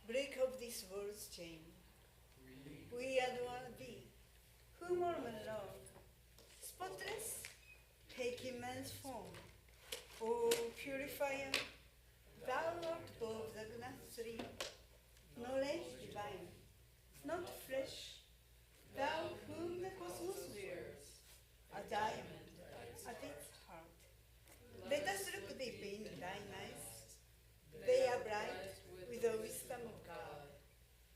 Break up this world's chain. We adore thee, whom all men love. Spotless, taking man's form. O purifier, thou art above the gnat-tree, knowledge divine, not flesh, thou whom the cosmos wears, a diamond at its heart. Let us look deep in thine eyes. They are bright with the wisdom of God,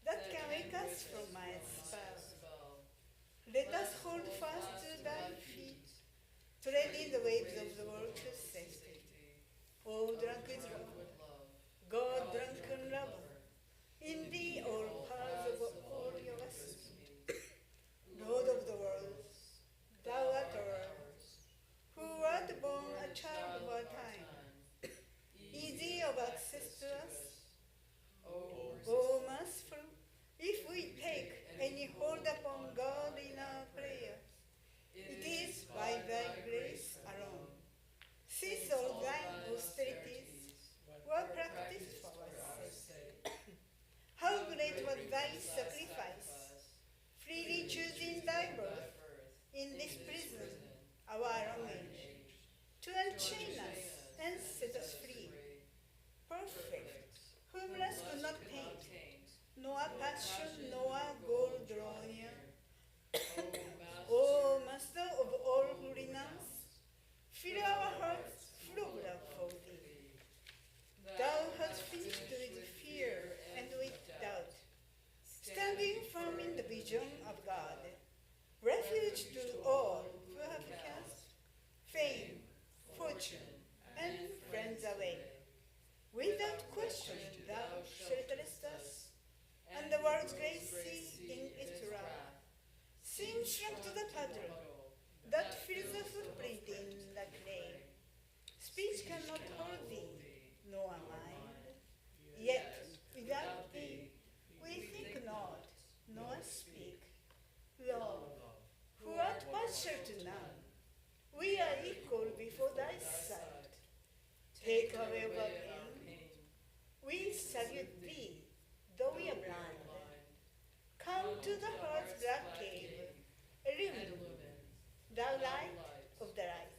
that can wake us from my spell. Let us hold fast to thy feet, treading the waves of the world to safety. O drunk with love, God drunken lover, in thee all paths of all your vessels meet. Lord of the worlds, thou art ours, who art born a child of our time, easy of access to us. O merciful, if we take any hold upon God in our prayers, it is by thy grace alone. Cease all thine austerities were practiced for our sake. How great was thy sacrifice, freely choosing thy birth in this prison, our own age, to unchain us and set us free. Perfect, whomless could not paint, nor passion, nor gold draw near. O Master of all who renounce, fill our hearts full of love for thee. Thou hast finished with fear and with doubt, standing firm in the vision of God, refuge to all who have cast fame, fortune, and friends away. Without question thou shelterest us, and the world's great sea in its wrath seems shrunk to the puddle that fills the footprint in the clay. Speech cannot hold thee, nor mind. Yet without thee we think not, nor speak. Lord, who art partial to none, we are equal before thy sight. Take away our pain. We salute thee, though we are blind. Come to the heart's black cave, illumine, thou light of the light.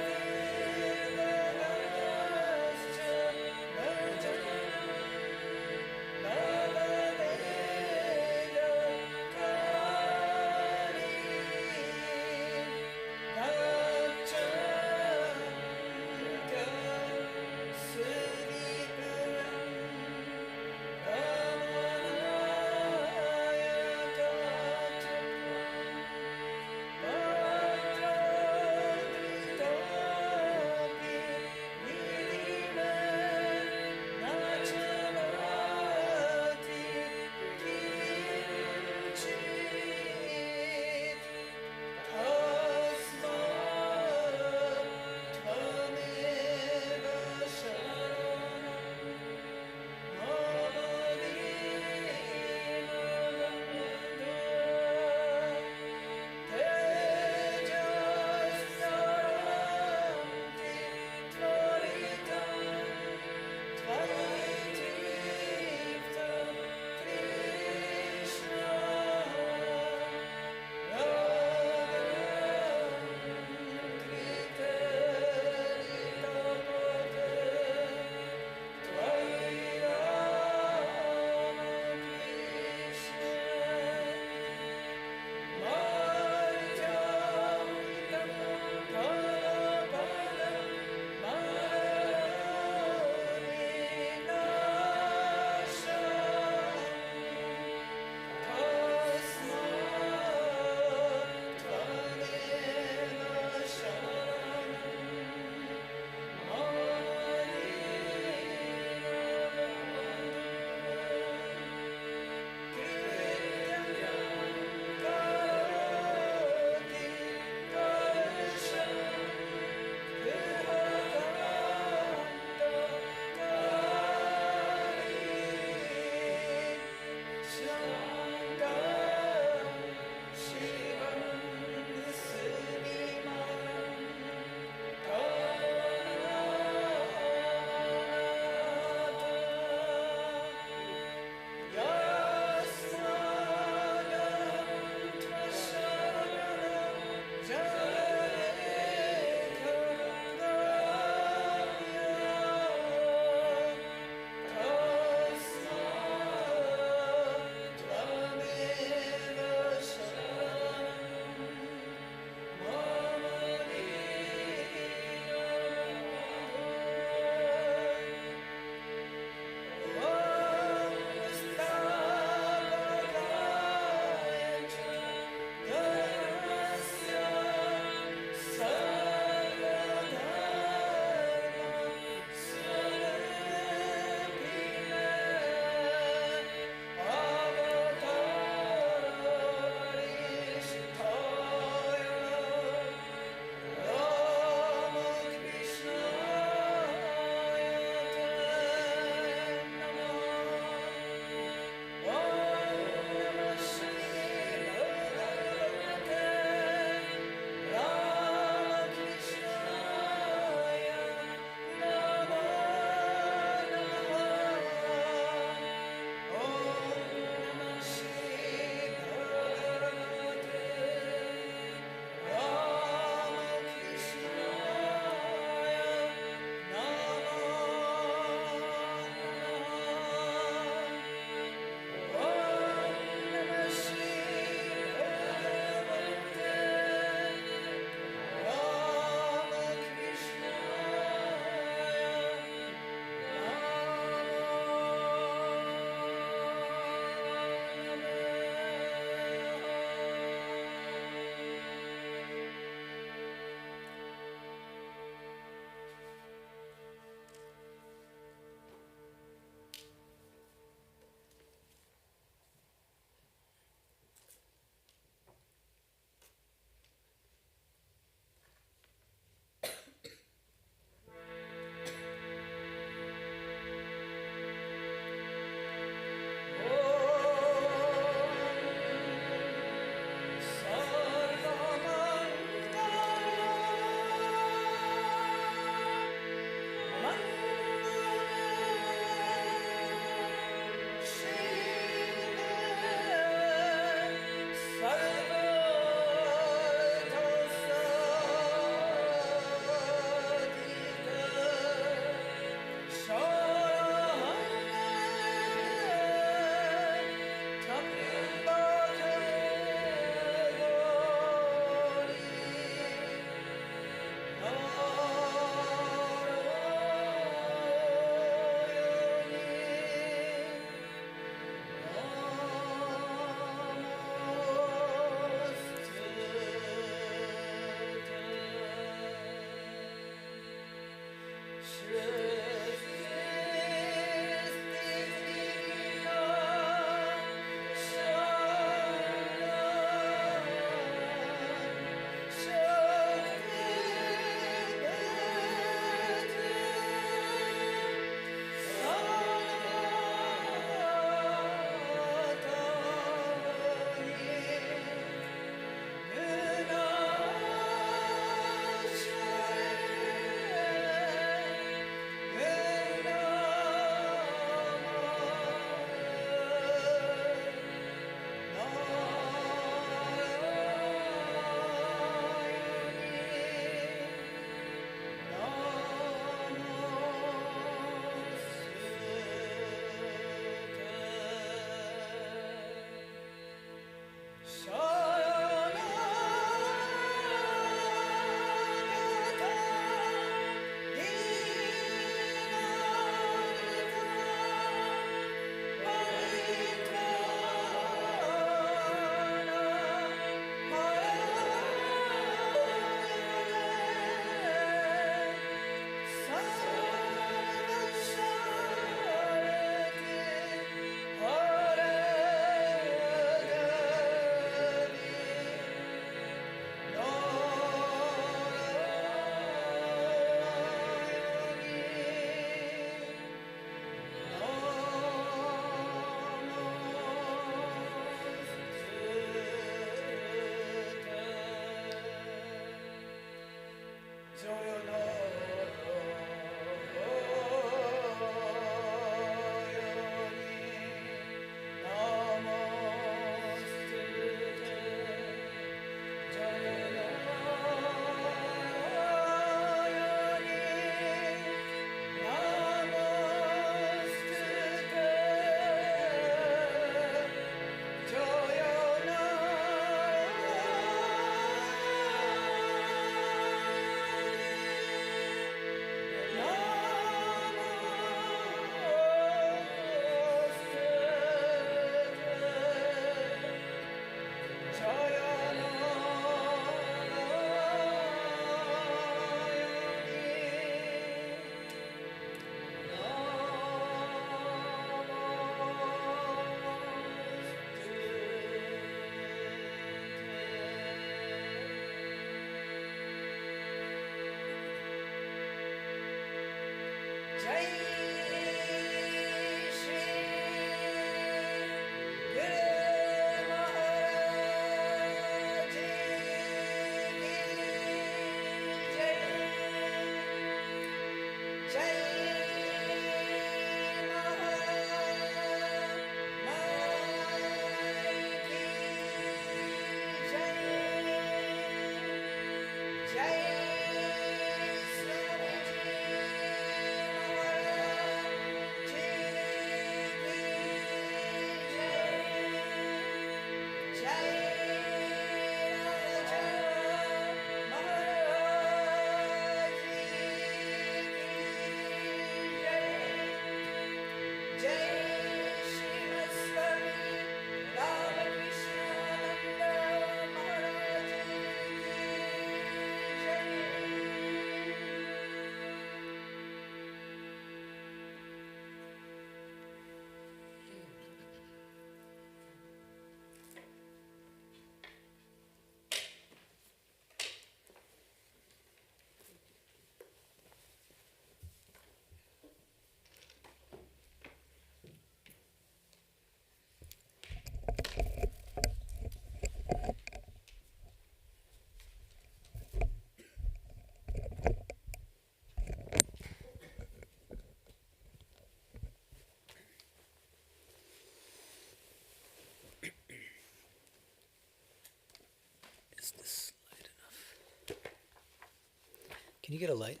Can you get a light?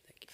Thank you.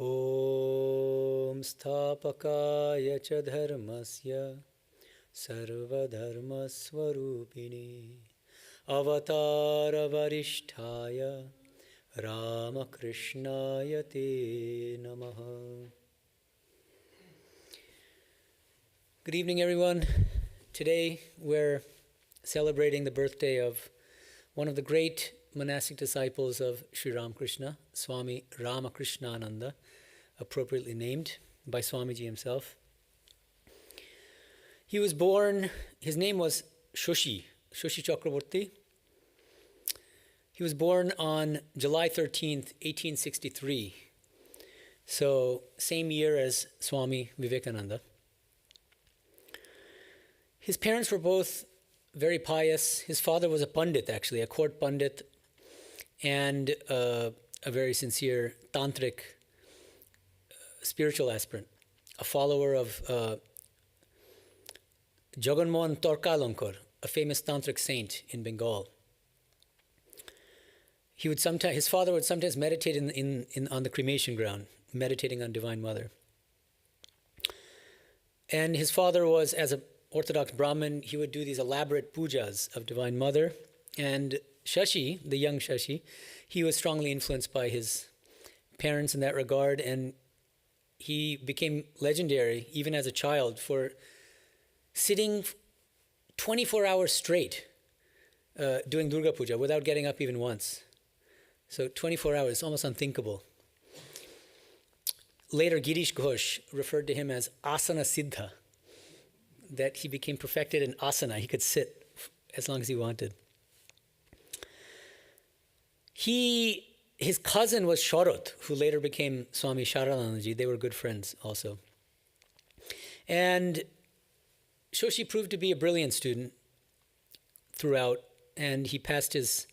Om Sthapakaya cha dharmasya sarvadharmasvarupini avatara varishtaya Ramakrishnaya te namaha. Good evening, everyone. Today we're celebrating the birthday of one of the great monastic disciples of Sri Ramakrishna, Swami Ramakrishnananda, appropriately named by Swamiji himself. He was born, his name was Shoshi Chakraborty. He was born on July 13th, 1863. So, same year as Swami Vivekananda. His parents were both very pious. His father was a pandit, actually, a court pandit, and a very sincere tantric spiritual aspirant, a follower of Jaganmohan Torkalankar, a famous tantric saint in Bengal. His father would sometimes meditate on the cremation ground, meditating on Divine Mother. And his father was, as an Orthodox Brahmin, he would do these elaborate pujas of Divine Mother. And Shashi, the young Shashi, he was strongly influenced by his parents in that regard, and he became legendary, even as a child, for sitting 24 hours straight doing Durga Puja without getting up even once. So 24 hours, almost unthinkable. Later, Girish Ghosh referred to him as asana siddha, that he became perfected in asana. He could sit as long as he wanted. His cousin was Sharot, who later became Swami Sharadanandaji. They were good friends also. And Shoshi proved to be a brilliant student throughout, and he passed his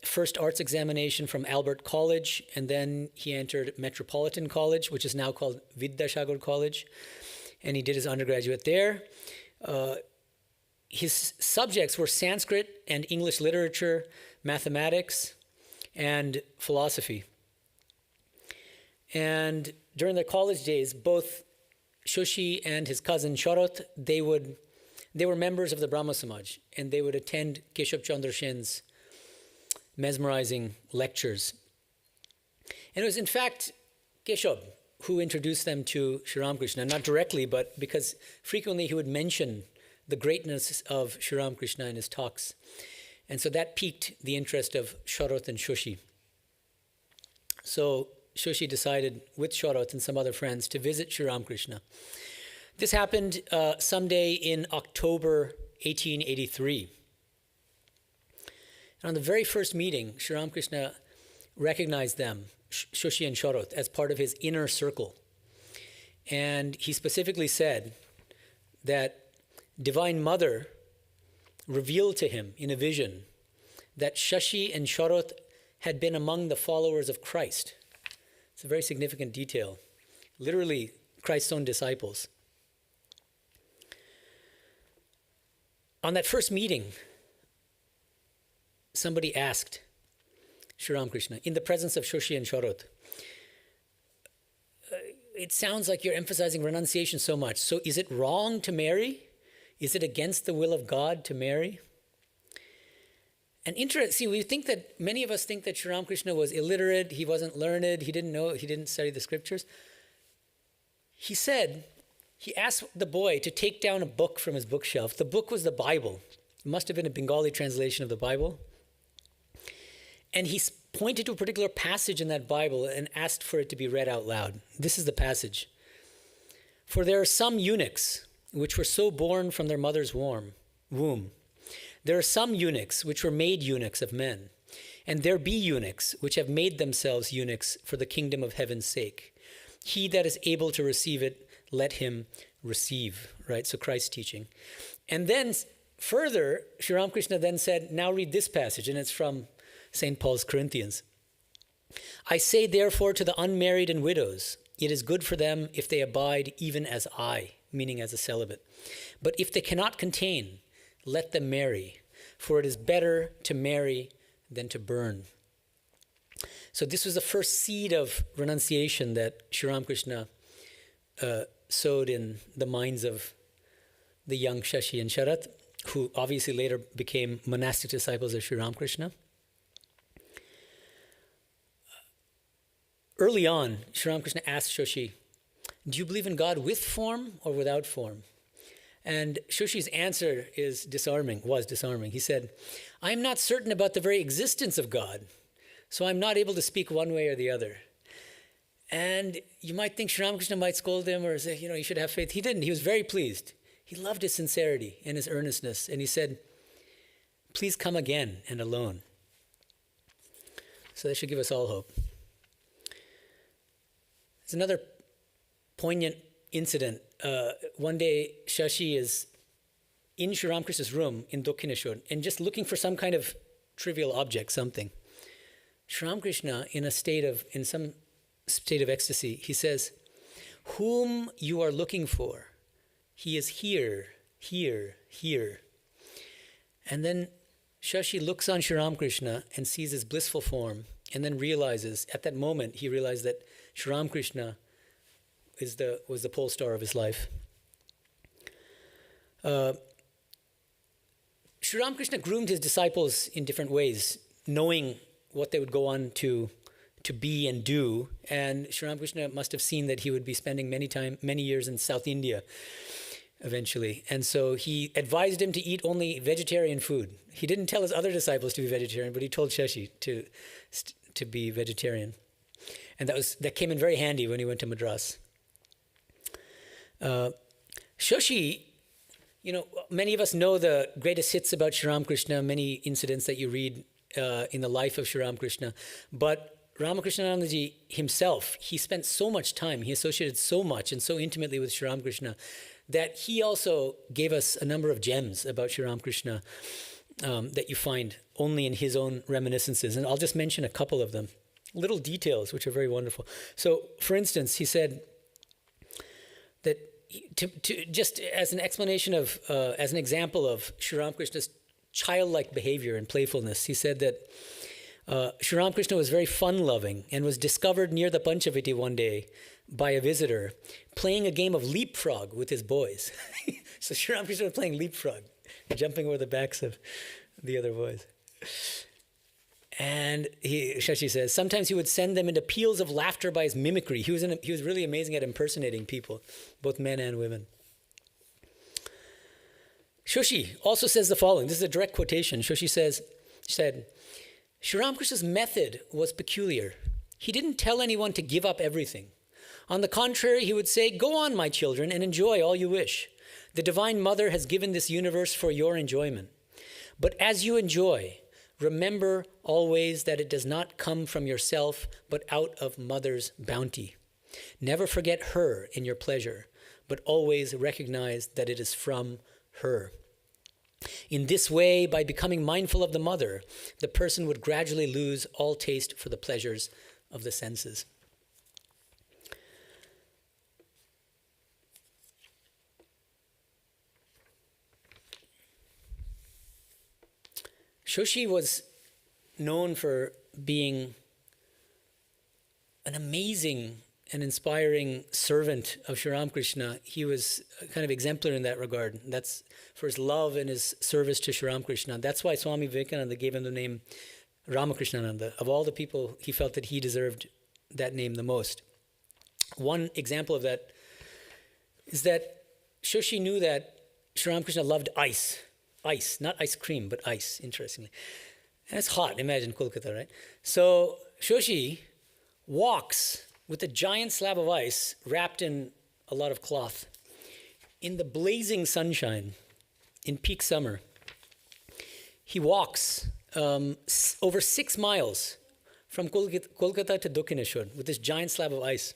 first arts examination from Albert College, and then he entered Metropolitan College, which is now called Vidyasagar College, and he did his undergraduate there. His subjects were Sanskrit and English literature, mathematics, and philosophy. And during their college days, both Shoshi and his cousin Sharot, they were members of the Brahma Samaj, and they would attend Keshab Chandra Sen's mesmerizing lectures. And it was in fact Keshab who introduced them to Sri Ramakrishna, not directly, but because frequently he would mention the greatness of Sri Ramakrishna in his talks. And so that piqued the interest of Sharot and Shoshi. So Shoshi decided, with Sharot and some other friends, to visit Sri Ramakrishna. This happened someday in October 1883. And on the very first meeting, Sri Ramakrishna recognized them, Shoshi and Sharot, as part of his inner circle. And he specifically said that Divine Mother revealed to him in a vision that Shashi and Sharot had been among the followers of Christ. It's a very significant detail. Literally, Christ's own disciples. On that first meeting, somebody asked Sri Ramakrishna, in the presence of Shoshi and Sharot, it sounds like you're emphasizing renunciation so much. So is it wrong to marry? Is it against the will of God to marry? And interesting, many of us think that Sri Ramakrishna was illiterate, he wasn't learned, he didn't study the scriptures. He asked the boy to take down a book from his bookshelf. The book was the Bible. It must have been a Bengali translation of the Bible. And he pointed to a particular passage in that Bible and asked for it to be read out loud. This is the passage. For there are some eunuchs which were so born from their mother's womb. There are some eunuchs which were made eunuchs of men, and there be eunuchs, which have made themselves eunuchs for the kingdom of heaven's sake. He that is able to receive it, let him receive, right? So Christ's teaching. And then further, Sri Ramakrishna then said, now read this passage, and it's from St. Paul's Corinthians. I say therefore to the unmarried and widows, it is good for them if they abide even as I, meaning as a celibate. But if they cannot contain, let them marry, for it is better to marry than to burn. So this was the first seed of renunciation that Sri Ramakrishna sowed in the minds of the young Shashi and Sharat, who obviously later became monastic disciples of Sri Ramakrishna. Early on, Sri Ramakrishna asked Shashi, do you believe in God with form or without form? And Shoshi's answer was disarming. He said, I am not certain about the very existence of God, so I'm not able to speak one way or the other. And you might think Sri Ramakrishna might scold him or say, you should have faith. He didn't. He was very pleased. He loved his sincerity and his earnestness. And he said, please come again and alone. So that should give us all hope. There's another poignant incident. One day, Shashi is in Sri Ramakrishna's room in Dakshineshwar and just looking for some kind of trivial object, something. Sri Ramakrishna, in some state of ecstasy, he says, whom you are looking for, he is here, here, here. And then Shashi looks on Sri Ramakrishna and sees his blissful form, and then realizes, at that moment, he realized that Sri Ramakrishna was the pole star of his life. Sri Ramakrishna groomed his disciples in different ways, knowing what they would go on to be and do. And Sri Ramakrishna must have seen that he would be spending many years in South India eventually. And so he advised him to eat only vegetarian food. He didn't tell his other disciples to be vegetarian, but he told Shashi to be vegetarian. And that came in very handy when he went to Madras. Shashi, many of us know the greatest hits about Sri Ramakrishna, many incidents that you read in the life of Sri Ramakrishna. But Ramakrishnananda ji himself, he spent so much time, he associated so much and so intimately with Sri Ramakrishna that he also gave us a number of gems about Sri Ramakrishna that you find only in his own reminiscences. And I'll just mention a couple of them, little details which are very wonderful. So, for instance, he said that to just as an explanation of, as an example of Sri Ramakrishna's childlike behavior and playfulness, he said that Sri Ramakrishna was very fun-loving and was discovered near the Panchaviti one day by a visitor playing a game of leapfrog with his boys. So Sri Ramakrishna was playing leapfrog, jumping over the backs of the other boys. And Shashi says, sometimes he would send them into peals of laughter by his mimicry. He was really amazing at impersonating people, both men and women. Shashi also says the following. This is a direct quotation. Shashi said, Sri Ramakrishna's method was peculiar. He didn't tell anyone to give up everything. On the contrary, he would say, go on, my children, and enjoy all you wish. The Divine Mother has given this universe for your enjoyment. But as you enjoy, remember always that it does not come from yourself, but out of Mother's bounty. Never forget her in your pleasure, but always recognize that it is from her. In this way, by becoming mindful of the Mother, the person would gradually lose all taste for the pleasures of the senses. Shashi was known for being an amazing and inspiring servant of Sri Ramakrishna. He was kind of exemplary in that regard. That's for his love and his service to Sri Ramakrishna. That's why Swami Vivekananda gave him the name Ramakrishnananda. Of all the people, he felt that he deserved that name the most. One example of that is that Shashi knew that Sri Ramakrishna loved ice. Ice, not ice cream, but ice, interestingly. And it's hot, imagine Kolkata, right? So Shashi walks with a giant slab of ice wrapped in a lot of cloth in the blazing sunshine in peak summer. He walks over 6 miles from Kolkata to Dakshineshwar with this giant slab of ice.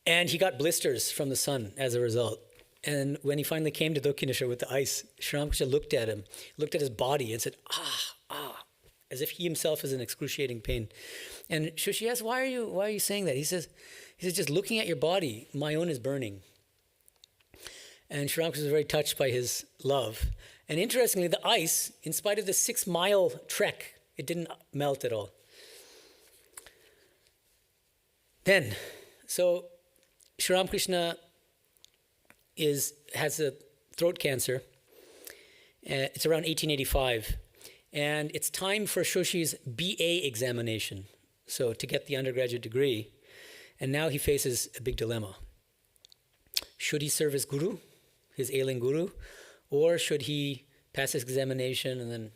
And he got blisters from the sun as a result. And when he finally came to Dakshineshwar with the ice, Sri Ramakrishna looked at him, looked at his body and said, as if he himself is in excruciating pain. And Shushi asked, why are you saying that? He says, just looking at your body, my own is burning. And Sri Ramakrishna was very touched by his love. And interestingly, the ice, in spite of the 6-mile trek, it didn't melt at all. Then, so Sri Ramakrishna has a throat cancer. It's around 1885. And it's time for Shoshi's BA examination, so to get the undergraduate degree. And now he faces a big dilemma. Should he serve his guru, his ailing guru, or should he pass his examination and then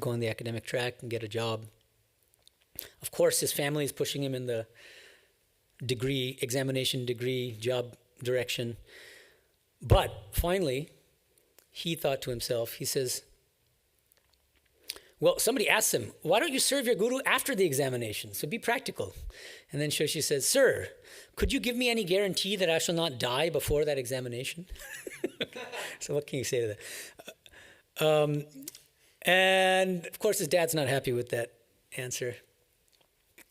go on the academic track and get a job? Of course, his family is pushing him in the examination degree, job direction. But finally, he thought to himself, he says, well, somebody asks him, why don't you serve your guru after the examination? So be practical. And then Shoshi says, sir, could you give me any guarantee that I shall not die before that examination? So what can you say to that? And of course, his dad's not happy with that answer.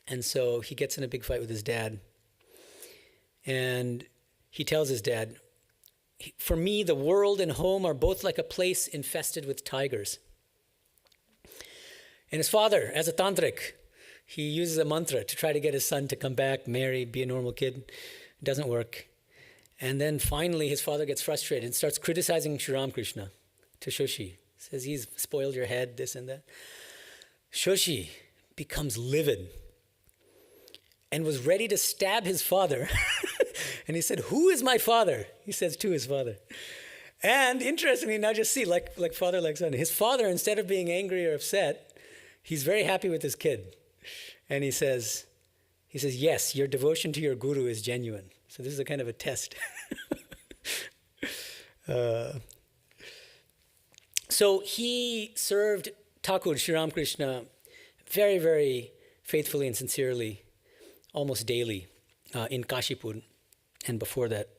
And so he gets in a big fight with his dad. And he tells his dad, for me, the world and home are both like a place infested with tigers. And his father, as a tantric, he uses a mantra to try to get his son to come back, marry, be a normal kid. It doesn't work. And then finally his father gets frustrated and starts criticizing Sri Ramakrishna to Shoshi. Says he's spoiled your head, this and that. Shoshi becomes livid and was ready to stab his father. And he said, who is my father? He says to his father. And interestingly, now just see, like father, like son. His father, instead of being angry or upset, he's very happy with his kid. And he says, yes, your devotion to your guru is genuine. So this is a kind of a test. So he served Thakur Sri Ramakrishna very, very faithfully and sincerely, almost daily, in Kashipur, and before that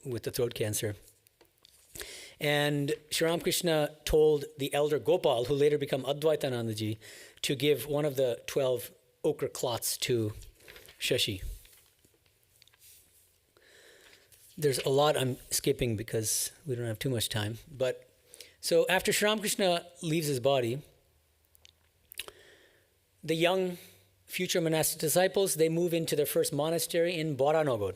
with the throat cancer. And Sri Ramakrishna told the elder Gopal, who later became Advaitanandaji, to give one of the 12 ochre cloths to Shashi. There's a lot I'm skipping because we don't have too much time. But so after Sri Ramakrishna leaves his body, the young future monastic disciples, they move into their first monastery in Boranagar.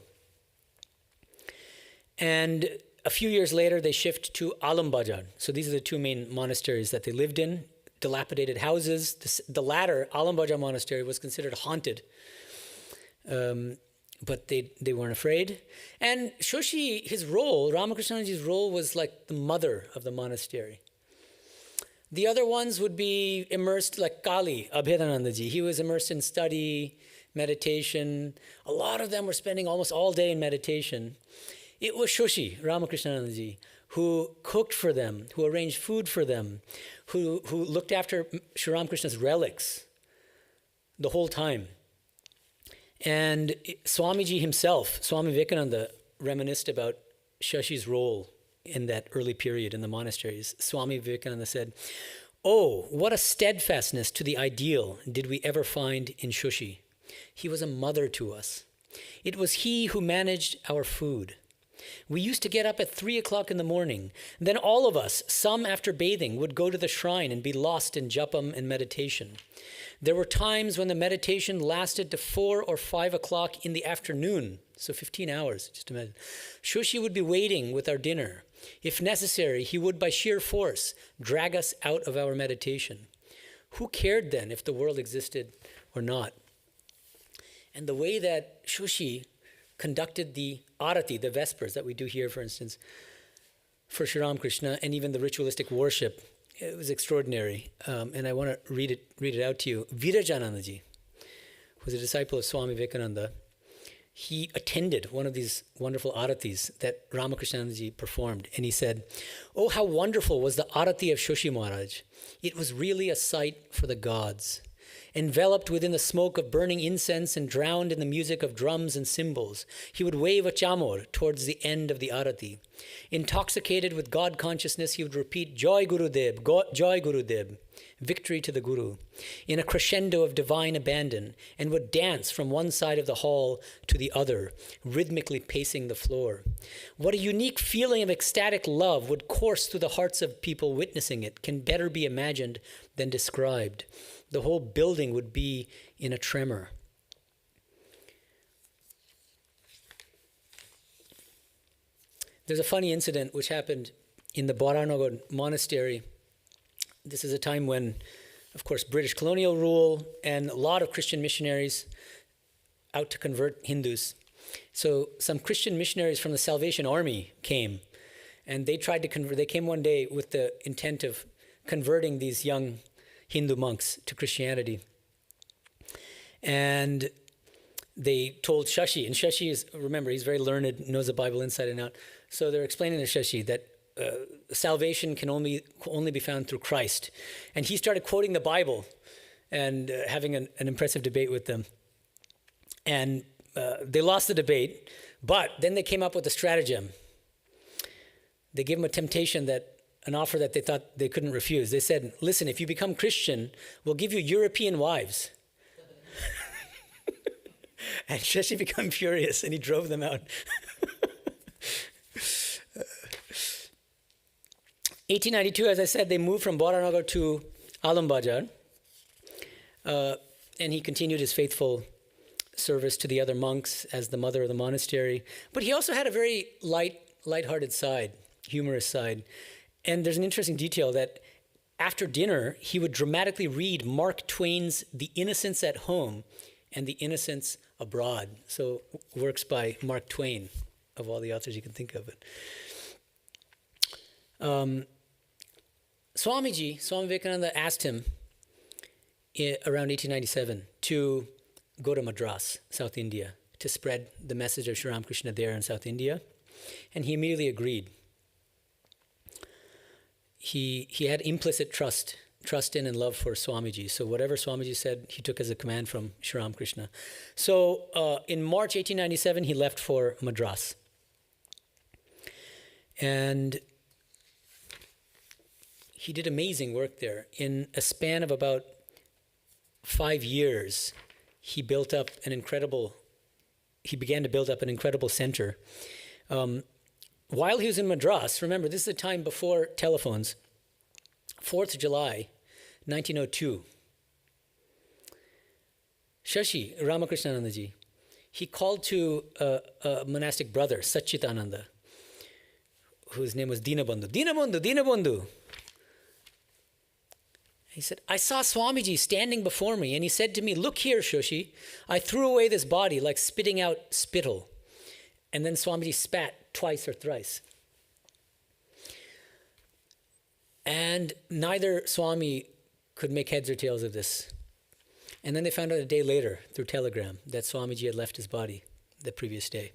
And a few years later, they shift to Alambajar. So these are the two main monasteries that they lived in, dilapidated houses. The latter, Alambajar Monastery, was considered haunted. But they weren't afraid. And Shoshi, his role, Ramakrishnanandaji's role, was like the mother of the monastery. The other ones would be immersed, like Kali, Abhedanandaji. He was immersed in study, meditation. A lot of them were spending almost all day in meditation. It was Shoshi, Ramakrishnanandaji, who cooked for them, who arranged food for them, who looked after Sri Ramakrishna's relics the whole time. And Swamiji himself, Swami Vivekananda, reminisced about Shoshi's role in that early period in the monasteries. Swami Vivekananda said, "Oh, what a steadfastness to the ideal did we ever find in Shoshi. He was a mother to us. It was he who managed our food. We used to get up at 3 o'clock in the morning. Then all of us, some after bathing, would go to the shrine and be lost in japam and meditation. There were times when the meditation lasted to 4 or 5 o'clock in the afternoon, so 15 hours, just imagine. Shoshi would be waiting with our dinner. If necessary, he would, by sheer force, drag us out of our meditation. Who cared then if the world existed or not?" And the way that Shoshi conducted the Arati, the Vespers that we do here, for instance, for Sri Ramakrishna, and even the ritualistic worship, it was extraordinary. And I want to read it out to you. Virajanandaji was a disciple of Swami Vivekananda. he attended one of these wonderful aratis that Ramakrishnananda performed, and he said, "Oh, how wonderful was the arati of Shoshi Maharaj. It was really a sight for the gods. Enveloped within the smoke of burning incense and drowned in the music of drums and cymbals, he would wave a chamor towards the end of the arati. Intoxicated with God consciousness, he would repeat, 'Joy Gurudev, Joy Gurudev,' victory to the Guru, in a crescendo of divine abandon, and would dance from one side of the hall to the other, rhythmically pacing the floor. What a unique feeling of ecstatic love would course through the hearts of people witnessing it can better be imagined than described. The whole building would be in a tremor." There's a funny incident which happened in the Baranagar monastery. This is a time when, of course, British colonial rule and a lot of Christian missionaries out to convert Hindus. So some Christian missionaries from the Salvation Army came, and they tried to convert. They came one day with the intent of converting these young Hindu monks to Christianity. And they told Shashi, and Shashi is, remember, he's very learned, knows the Bible inside and out. So they're explaining to Shashi that salvation can only be found through Christ. And he started quoting the Bible and having an impressive debate with them. And they lost the debate, but then they came up with a stratagem. They gave him a temptation, an offer that they thought they couldn't refuse. They said, "Listen, if you become Christian, we'll give you European wives." And Shashi became furious, and he drove them out. 1892, as I said, they moved from Baranagar to Alambajar, and he continued his faithful service to the other monks as the mother of the monastery. But he also had a very light-hearted side, humorous side. And there's an interesting detail that after dinner, he would dramatically read Mark Twain's The Innocents at Home and The Innocents Abroad. So works by Mark Twain, of all the authors you can think of. Swami Vivekananda asked him around 1897 to go to Madras, South India, to spread the message of Sri Ramakrishna there in South India. And he immediately agreed. He had implicit trust in and love for Swamiji. So whatever Swamiji said, he took as a command from Sri Ramakrishna. So in March 1897, he left for Madras. And he did amazing work there. In a span of about 5 years, he began to build up an incredible center. While he was in Madras, remember, this is a time before telephones, 4th of July, 1902. Shashi Ramakrishnananda, he called to a monastic brother, Satchitananda, whose name was Dinabandhu. Dinabandhu. He said, "I saw Swamiji standing before me, and he said to me, 'Look here, Shashi, I threw away this body like spitting out spittle.' And then Swamiji spat twice or thrice. And neither Swami could make heads or tails of this. And then they found out a day later through telegram that Swamiji had left his body the previous day.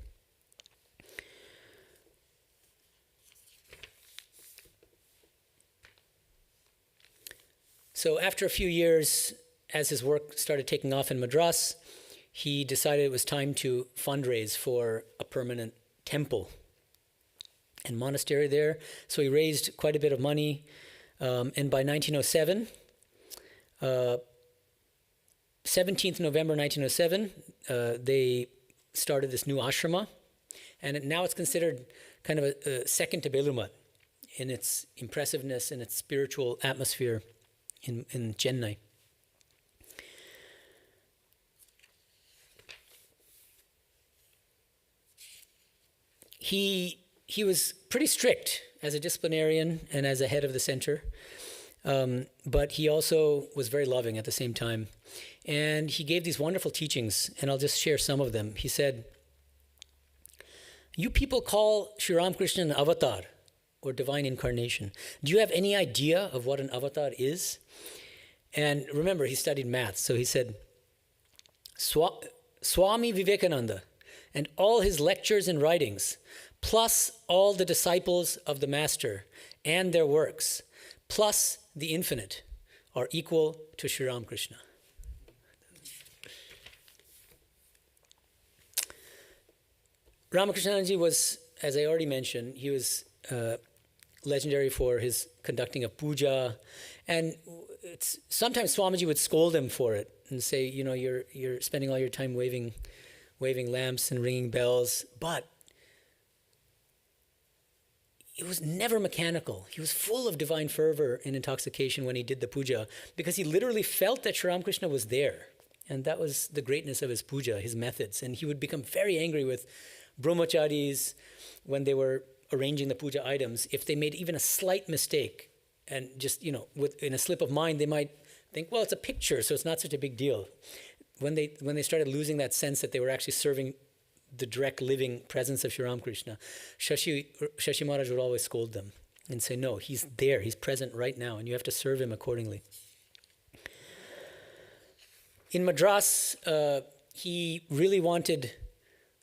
So after a few years, as his work started taking off in Madras, he decided it was time to fundraise for a permanent temple and monastery there. So he raised quite a bit of money. And by 1907, 17th November 1907, they started this new ashrama. And now it's considered kind of a second to Belumat in its impressiveness and its spiritual atmosphere in Chennai. He was pretty strict as a disciplinarian and as a head of the center, but he also was very loving at the same time. And he gave these wonderful teachings, and I'll just share some of them. He said, "You people call Sri Ramakrishna an avatar, or divine incarnation. Do you have any idea of what an avatar is?" And remember, he studied maths, so he said, Swami Vivekananda, and all his lectures and writings, plus all the disciples of the Master and their works, plus the infinite, are equal to Sri Ramakrishna. Ramakrishnananda was, as I already mentioned, he was legendary for his conducting of puja, and sometimes Swamiji would scold him for it and say, you know, you're spending all your time waving lamps and ringing bells, but it was never mechanical. He was full of divine fervor and intoxication when he did the puja, because he literally felt that Sri Ramakrishna was there, and that was the greatness of his puja, his methods. And he would become very angry with brahmacharis when they were arranging the puja items. If they made even a slight mistake, and just, you know, in a slip of mind, they might think, well, it's a picture, so it's not such a big deal. When they started losing that sense that they were actually serving the direct living presence of Sri Ramakrishna, Shashi Maharaj would always scold them and say, no, he's there, he's present right now, and you have to serve him accordingly. In Madras, he really wanted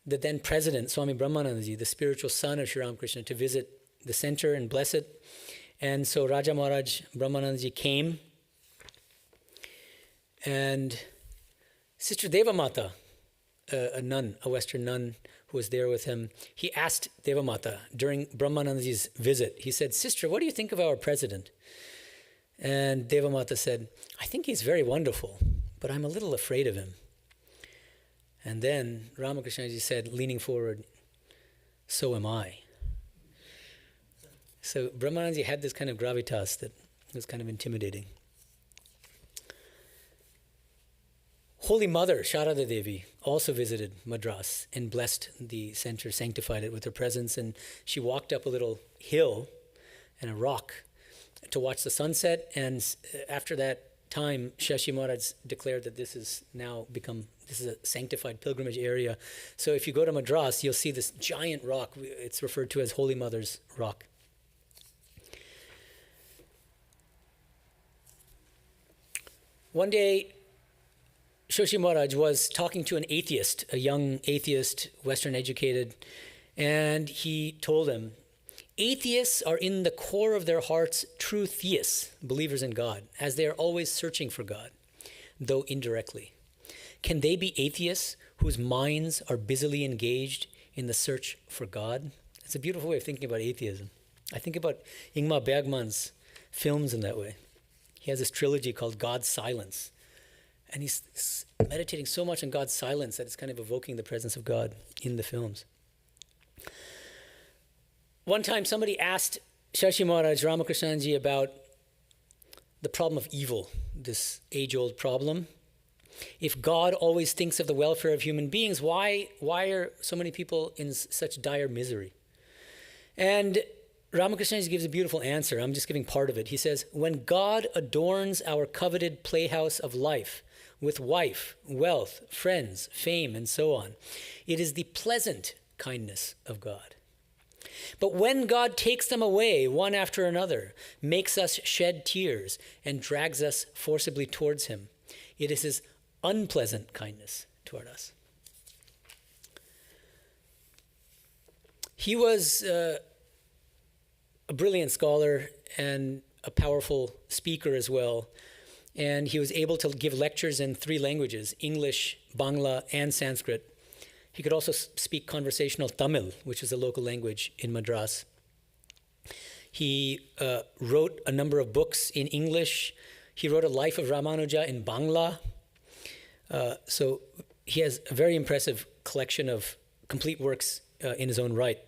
the then president, Swami Brahmanandaji, the spiritual son of Sri Ramakrishna, to visit the center and bless it. And so Raja Maharaj Brahmanandaji came, and Sister Devamata, a nun, a Western nun who was there with him, he asked Devamata during Brahmanandaji's visit, he said, Sister, what do you think of our president? And Devamata said, I think he's very wonderful, but I'm a little afraid of him. And then Ramakrishnanji said, leaning forward, so am I. So Brahmanandaji had this kind of gravitas that was kind of intimidating. Holy Mother, Sharada Devi, also visited Madras and blessed the center, sanctified it with her presence. And she walked up a little hill and a rock to watch the sunset. And after that time, Shashi Maharaj declared that this is a sanctified pilgrimage area. So if you go to Madras, you'll see this giant rock. It's referred to as Holy Mother's Rock. One day, Shashi Maharaj was talking to an atheist, a young atheist, Western educated, and he told him, atheists are in the core of their hearts true theists, believers in God, as they are always searching for God, though indirectly. Can they be atheists whose minds are busily engaged in the search for God? It's a beautiful way of thinking about atheism. I think about Ingmar Bergman's films in that way. He has this trilogy called God's Silence. And he's meditating so much on God's silence that it's kind of evoking the presence of God in the films. One time somebody asked Shashi Maharaj Ramakrishnanji about the problem of evil, this age-old problem. If God always thinks of the welfare of human beings, why are so many people in such dire misery? And Ramakrishnanji gives a beautiful answer. I'm just giving part of it. He says, when God adorns our coveted playhouse of life with wife, wealth, friends, fame, and so on, it is the pleasant kindness of God. But when God takes them away one after another, makes us shed tears, and drags us forcibly towards him, it is his unpleasant kindness toward us. He was a brilliant scholar and a powerful speaker as well. And he was able to give lectures in 3 languages, English, Bangla, and Sanskrit. He could also speak conversational Tamil, which is a local language in Madras. He wrote a number of books in English. He wrote a Life of Ramanuja in Bangla. So he has a very impressive collection of complete works in his own right.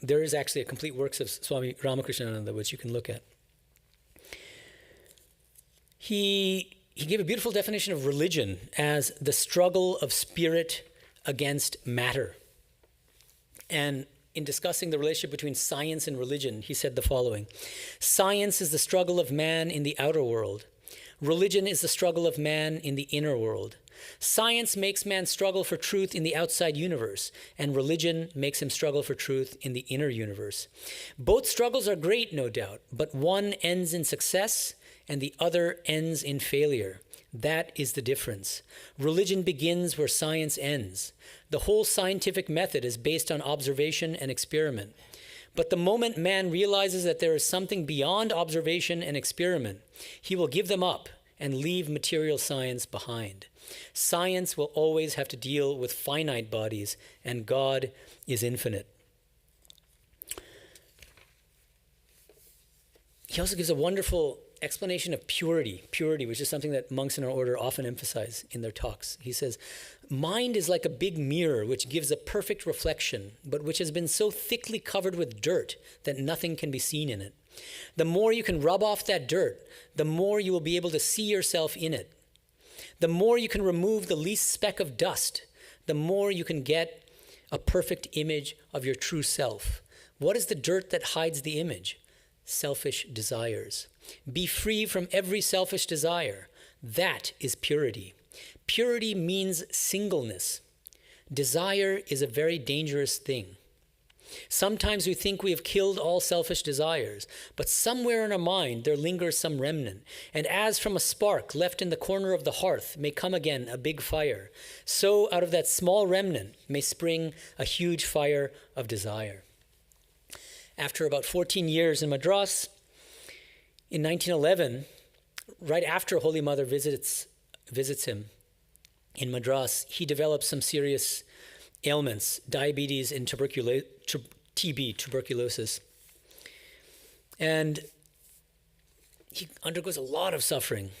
There is actually a complete works of Swami Ramakrishnananda, which you can look at. He gave a beautiful definition of religion as the struggle of spirit against matter. And in discussing the relationship between science and religion, he said the following: science is the struggle of man in the outer world. Religion is the struggle of man in the inner world. Science makes man struggle for truth in the outside universe, and religion makes him struggle for truth in the inner universe. Both struggles are great, no doubt, but one ends in success and the other ends in failure. That is the difference. Religion begins where science ends. The whole scientific method is based on observation and experiment. But the moment man realizes that there is something beyond observation and experiment, he will give them up and leave material science behind. Science will always have to deal with finite bodies, and God is infinite. He also gives a wonderful explanation of purity, which is something that monks in our order often emphasize in their talks. He says, mind is like a big mirror which gives a perfect reflection, but which has been so thickly covered with dirt that nothing can be seen in it. The more you can rub off that dirt, the more you will be able to see yourself in it. The more you can remove the least speck of dust, the more you can get a perfect image of your true self. What is the dirt that hides the image? Selfish desires. Be free from every selfish desire. That is purity. Purity means singleness. Desire is a very dangerous thing. Sometimes we think we have killed all selfish desires, but somewhere in our mind there lingers some remnant. And as from a spark left in the corner of the hearth may come again a big fire, so out of that small remnant may spring a huge fire of desire. After about 14 years in Madras, in 1911, right after Holy Mother visits him in Madras, he develops some serious ailments, diabetes and TB, tuberculosis. And he undergoes a lot of suffering.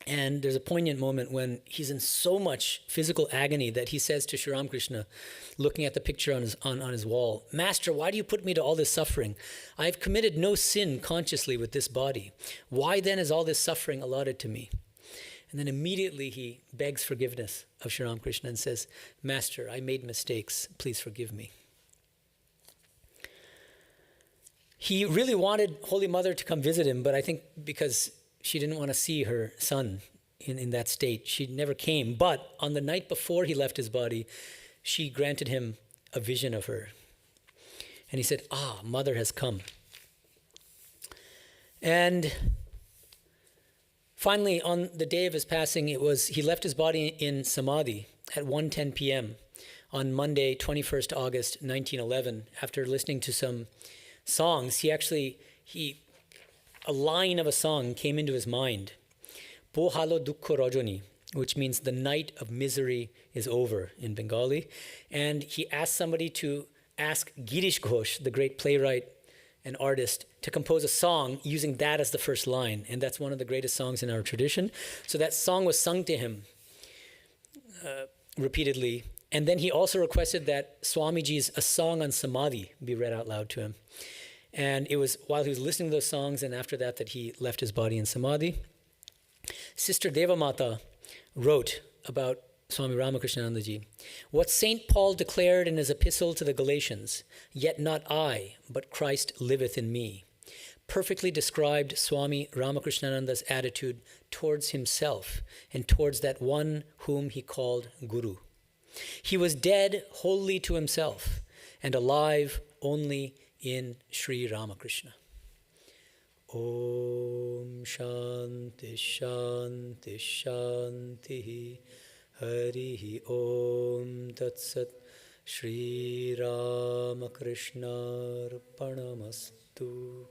And there's a poignant moment when he's in so much physical agony that he says to Sri Ramakrishna, looking at the picture on his wall, "Master, why do you put me to all this suffering? I have committed no sin consciously with this body. Why then is all this suffering allotted to me?" And then immediately he begs forgiveness of Sri Ramakrishna and says, "Master, I made mistakes. Please forgive me." He really wanted Holy Mother to come visit him, but I think because she didn't want to see her son in that state, she never came. But on the night before he left his body, she granted him a vision of her. And he said, Mother has come. And finally, on the day of his passing, he left his body in Samadhi at 1:10 p.m. on Monday, 21st August, 1911. After listening to some songs, a line of a song came into his mind. Po halo dukkho rajoni, which means the night of misery is over in Bengali. And he asked somebody to ask Girish Ghosh, the great playwright and artist, to compose a song using that as the first line. And that's one of the greatest songs in our tradition. So that song was sung to him repeatedly. And then he also requested that Swamiji's A Song on Samadhi be read out loud to him. And it was while he was listening to those songs and after that he left his body in Samadhi. Sister Devamata wrote about Swami Ramakrishnananda ji, what St. Paul declared in his epistle to the Galatians, "Yet not I, but Christ liveth in me," perfectly described Swami Ramakrishnananda's attitude towards himself and towards that one whom he called Guru. He was dead wholly to himself and alive only in Sri Ramakrishna. Om Shanti Shanti Shanti Hari Om Tat Sat Sri Ramakrishna Arpanamastu.